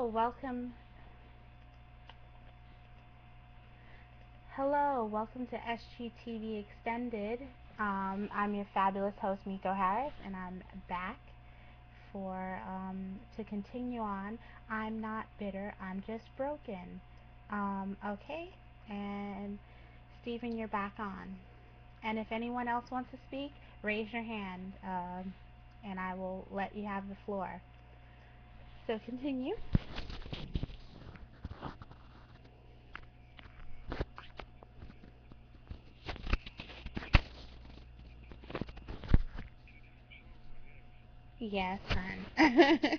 welcome. Hello, welcome to SGTV Extended. I'm your fabulous host, Miko Harris, and I'm back for to continue on. I'm not bitter, I'm just broken. Okay, and Stephen, you're back on. And if anyone else wants to speak, raise your hand, and I will let you have the floor. So continue. Yes, hon.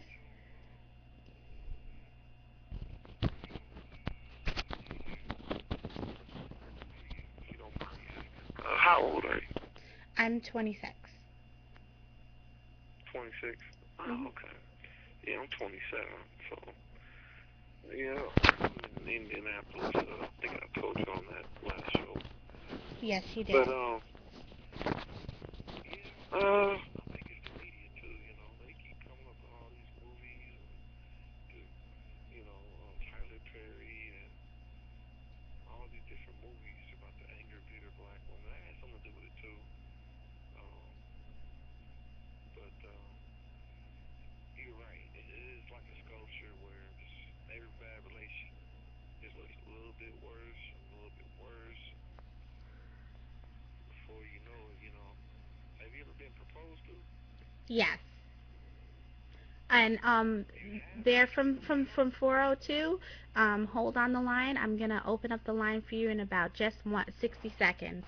You don't mind me asking. How old are you? I'm 26. 26. Hmm. Oh, okay. Yeah, I'm 27. So, yeah, I'm in Indianapolis. I think I told you on that last show. Yes, you But, did. yeah, I think it's the media too. They keep coming up with all these movies and, the, Tyler Perry and all these different movies about the angry, bitter black woman. That has something to do with it too. Um, but you're right. It is like a sculpture where just every bad relation just looks a little bit worse and a little bit worse. Before you know it, have you ever been proposed to? Yes. And You have? there from 402, hold on the line. I'm gonna open up the line for you in about just 60 seconds.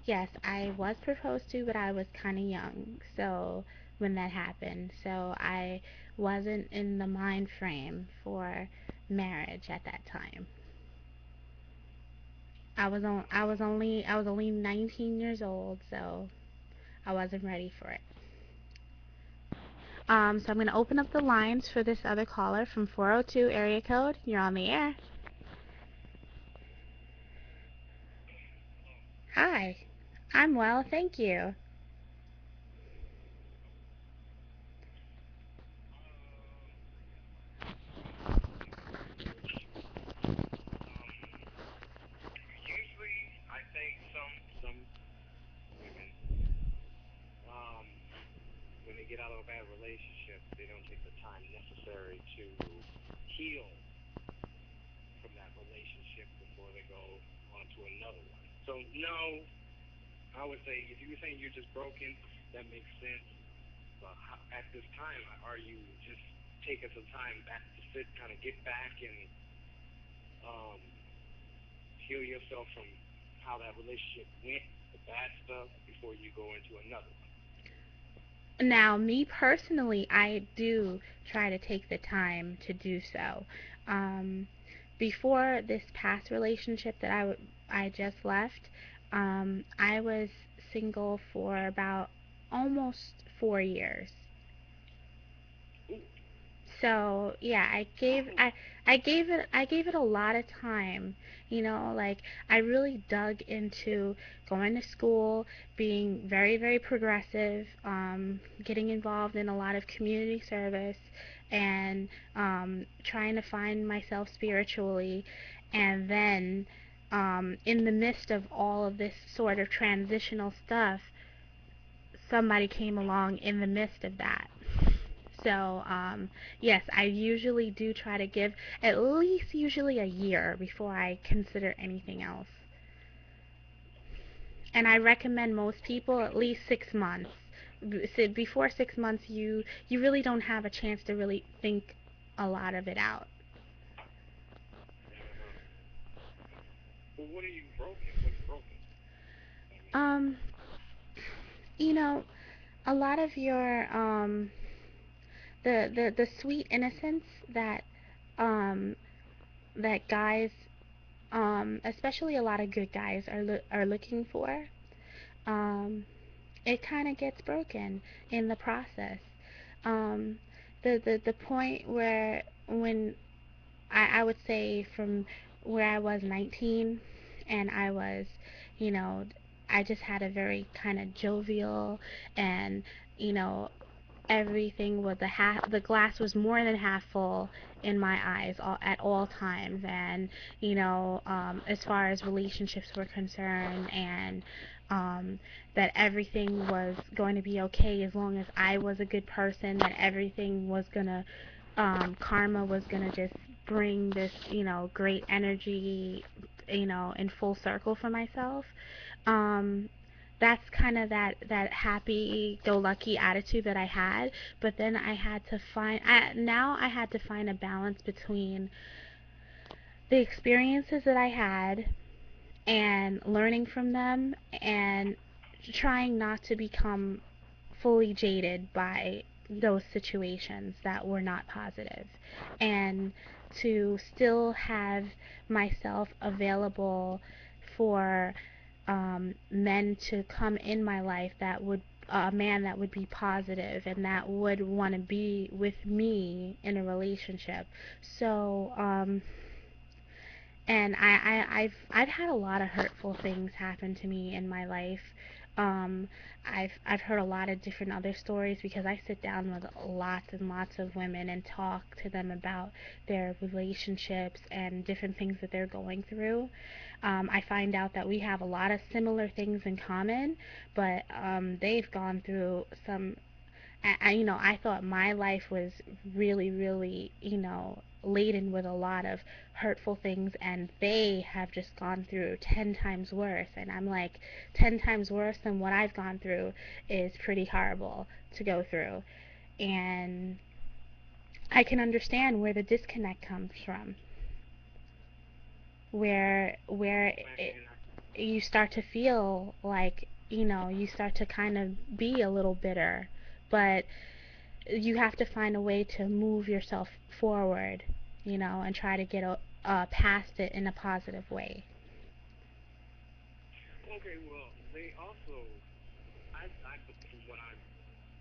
Yes, I was proposed to, but I was kind of young, so when that happened, so I wasn't in the mind frame for marriage at that time. I was only 19 years old, so I wasn't ready for it. So I'm going to open up the lines for this other caller from 402 area code. You're on the air. Hi. I'm well, thank you. Usually, I think some women, um, when they get out of a bad relationship, they don't take the time necessary to heal from that relationship before they go on to another one. So no, I would say if you were saying you're just broken, that makes sense. But at this time, are you just taking some time back to sit, kind of get back and um, heal yourself from how that relationship went, the bad stuff, before you go into another one? Now, me personally, I do try to take the time to do so. Um, Before this past relationship that I just left, I was single for about almost 4 years. Ooh, So yeah, oh, I gave it a lot of time. Like I really dug into going to school, being very, very progressive, getting involved in a lot of community service, and trying to find myself spiritually. And then in the midst of all of this sort of transitional stuff, somebody came along in the midst of that. So, yes, I usually do try to give at least usually a year before I consider anything else. And I recommend most people okay. at least 6 months. Before 6 months, you really don't have a chance to really think a lot of it out. Uh-huh. Well, what are you broken? What's broken? I mean, Um, you know, a lot of your the sweet innocence that um that guys, especially a lot of good guys are looking for, um, it kind of gets broken in the process. Um, the point where when I would say from where I was 19 and I was, you know, I just had a very kind of jovial and, you know, everything was the glass was more than half full in my eyes at all times, and as far as relationships were concerned, and um, that everything was going to be okay as long as I was a good person, that everything was gonna karma was gonna just bring this great energy in full circle for myself. um, that's kind of that happy go lucky attitude that I had. But then now I had to find a balance between the experiences that I had and learning from them, and trying not to become fully jaded by those situations that were not positive, and to still have myself available for men to come in my life that would a man that would be positive and that would want to be with me in a relationship. So and I've had a lot of hurtful things happen to me in my life. Um, I've heard a lot of different other stories because I sit down with lots and lots of women and talk to them about their relationships and different things that they're going through. I find out that we have a lot of similar things in common, but they've gone through some. I thought my life was really, really, laden with a lot of hurtful things, and they have just gone through 10 times worse. And I'm like, 10 times worse than what I've gone through is pretty horrible to go through. And I can understand where the disconnect comes from, where you start to feel like, you start to kind of be a little bitter, but you have to find a way to move yourself forward, and try to get past it in a positive way. Okay, well, they also, from what I've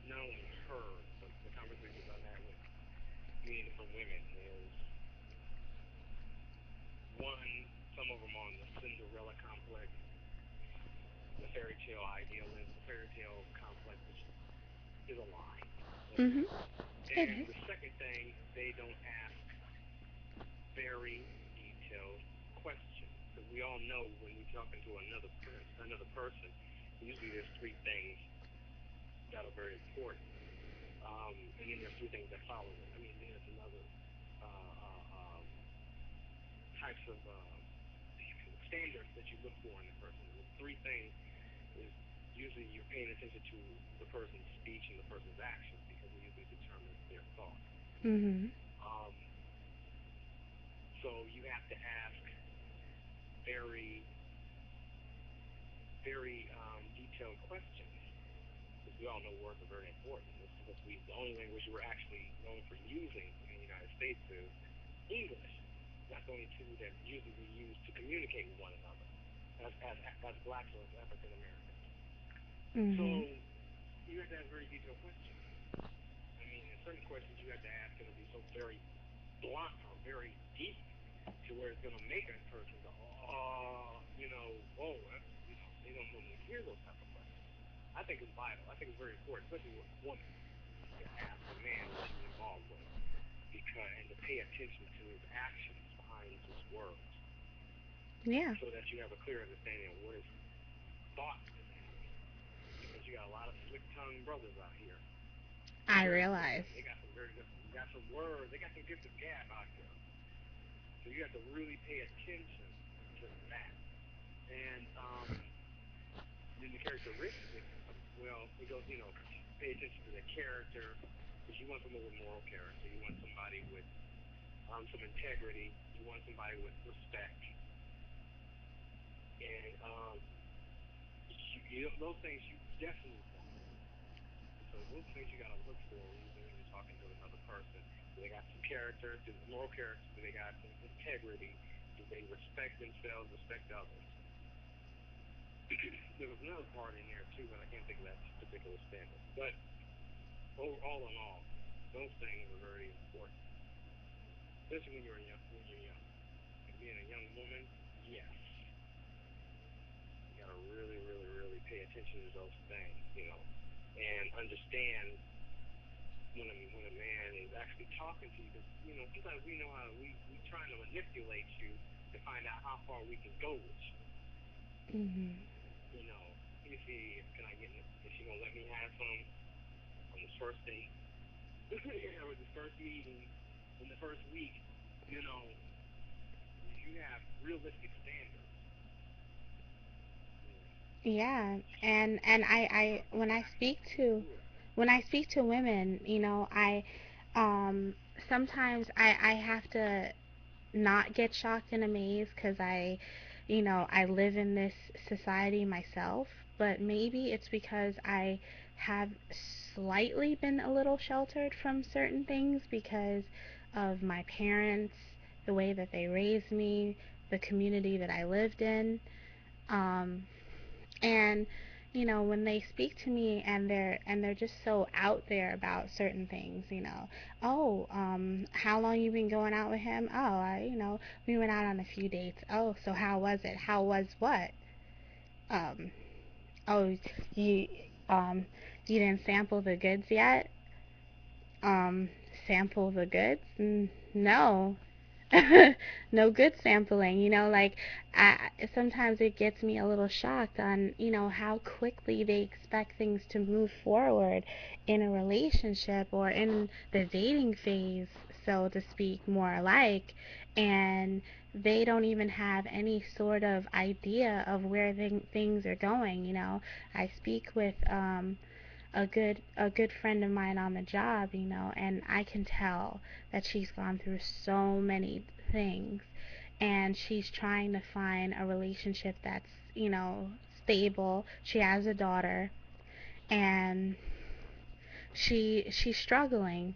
not only heard, but the conversations I've had with many different women is one, some of them on the Cinderella complex, the fairy tale idealism, the fairy tale complex, which is a lie. Okay. Mhm. It And is. the second thing, they don't ask very detailed questions because we all know when we're talking to another person, usually there's three things that are very important, and then there's three things that follow it. I mean, there's another types of standards that you look for in a person. And the three things is usually you're paying attention to the person's speech and the person's actions because it usually determines their thoughts. Mhm. Um, so you have to ask very, very detailed questions because we all know words are very important. It's because the only language we're actually known for using in the United States is English. That's the only two that usually we use to communicate with one another as blacks or as African Americans. So Mhm. you have to ask very detailed questions. I mean, and certain questions you have to ask going to be so very blunt or very deep to where it's going to make a person go, oh, oh, that's, they don't normally hear those type of questions. I think it's vital. I think it's very important, especially with a woman, to ask a man what she's involved with, because and to pay attention to his actions behind his words, Yeah, so that you have a clear understanding of what his thoughts is thinking. Because you got a lot of slick tongued brothers out here. I Very slick realize. tongued. They got some very good, got some words. They got some good gab out here. So you have to really pay attention to that. And then the characteristics of, well, it goes, pay attention to the character because you want someone with moral character. You want somebody with some integrity. You want somebody with respect. And those things you definitely want. And so those things you got to look for when you're talking to another person. Do they got some character? Do moral character? Do they got some integrity? Do they respect themselves, respect others? There was another part in there too, but I can't think of that particular standard. But all in all, those things are very important, especially when you're young. And being a young woman, yes, you got to really, really, really pay attention to those things, and understand. when a man is actually talking to you, because sometimes we know how we trying to manipulate you to find out how far we can go with you. Mhm. Let me see if can I get if she gonna let me have some on this first date or this first meeting in the first week. You know, you have realistic standards. You know, Yeah, she and I she when I actually speak put me to through it. women, I sometimes I have to not get shocked and amazed because I live in this society myself, but maybe it's because I have slightly been a little sheltered from certain things because of my parents, the way that they raised me, the community that I lived in. Um, and when they speak to me and they're just so out there about certain things, oh, how long you been going out with him? Oh, we went out on a few dates. Oh, so how was it? How was what? um oh, you um you didn't sample the goods yet? um Sample the goods? No. No good sampling. Like, I sometimes it gets me a little shocked on how quickly they expect things to move forward in a relationship or in the dating phase, so to speak, more like, and they don't even have any sort of idea of where things are going. I speak with a good friend of mine on the job, and I can tell that she's gone through so many things, and she's trying to find a relationship that's, stable. She has a daughter, and she's struggling.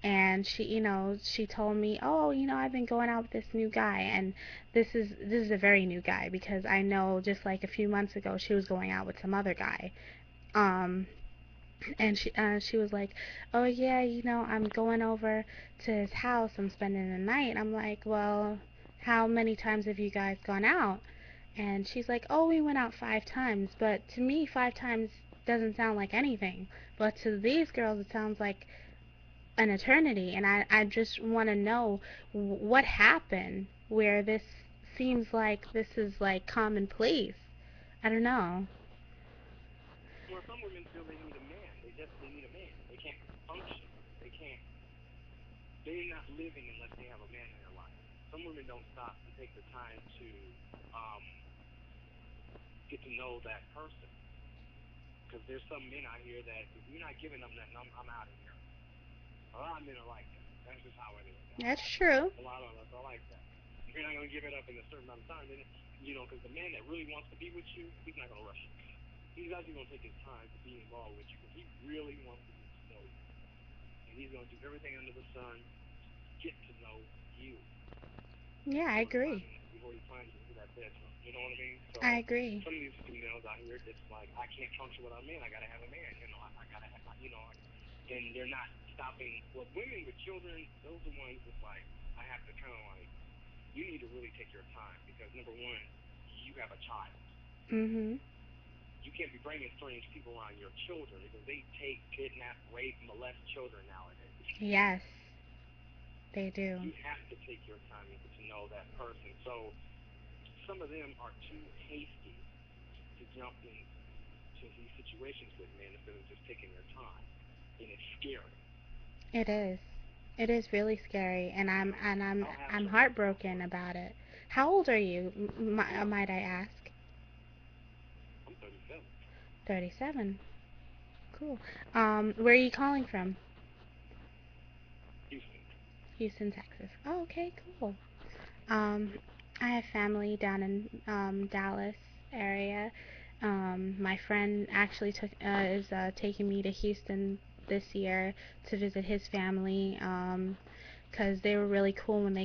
And she told me, "Oh, I've been going out with this new guy." And this is a very new guy, because I know just like a few months ago she was going out with some other guy. Um and she was like, "Oh yeah, I'm going over to his house. I'm spending the night." I'm like, "Well, how many times have you guys gone out?" And she's like, "Oh, we went out 5 times." But to me, 5 times doesn't sound like anything. But to these girls, it sounds like an eternity. And I just want to know what happened where this seems like this is like commonplace. I don't know. Well, some women feel they need a man. They need a man. They can't function. They can't. They're not living unless they have a man in their life. Some women don't stop and take the time to um, get to know that person. Because there's some men out here that if you're not giving them nothing, I'm out of here. A lot of men are like that. That's just how it is. That's true. A lot of us are like that. If you're not going to give it up in a certain amount of time, then because the man that really wants to be with you, he's not going to rush you. He's actually going to take his time to be involved with you because he really wants to get to know you, and he's going to do everything under the sun to get to know you Yeah, I before agree. he climbs into that bedroom. You know what I mean? I So agree. some of these females out here, it's like I can't function without a man. I got to have a man. I got to have and they're not stopping. Well, women with children, those are ones that's like I have to kind of like you need to really take your time because number one, you have a child. Mhm. You can't be bringing strange people around your children because they take, kidnap, rape, molest children nowadays. Yes, they do. You have to take your time and get to know that person. So some of them are too hasty to jump into these situations with men instead of just taking their time, and it's scary. It is. It is really scary, and I I'm don't, and I I'm don't have I'm certain people for heartbroken it. about it. How old are you? Well, Might I ask? I'm 37, 37. Cool. Where are you calling from? Houston. Houston, Texas. Oh, okay, cool. Um, I have family down in Dallas area. My friend actually is taking me to Houston this year to visit his family. 'Cause they were really cool when they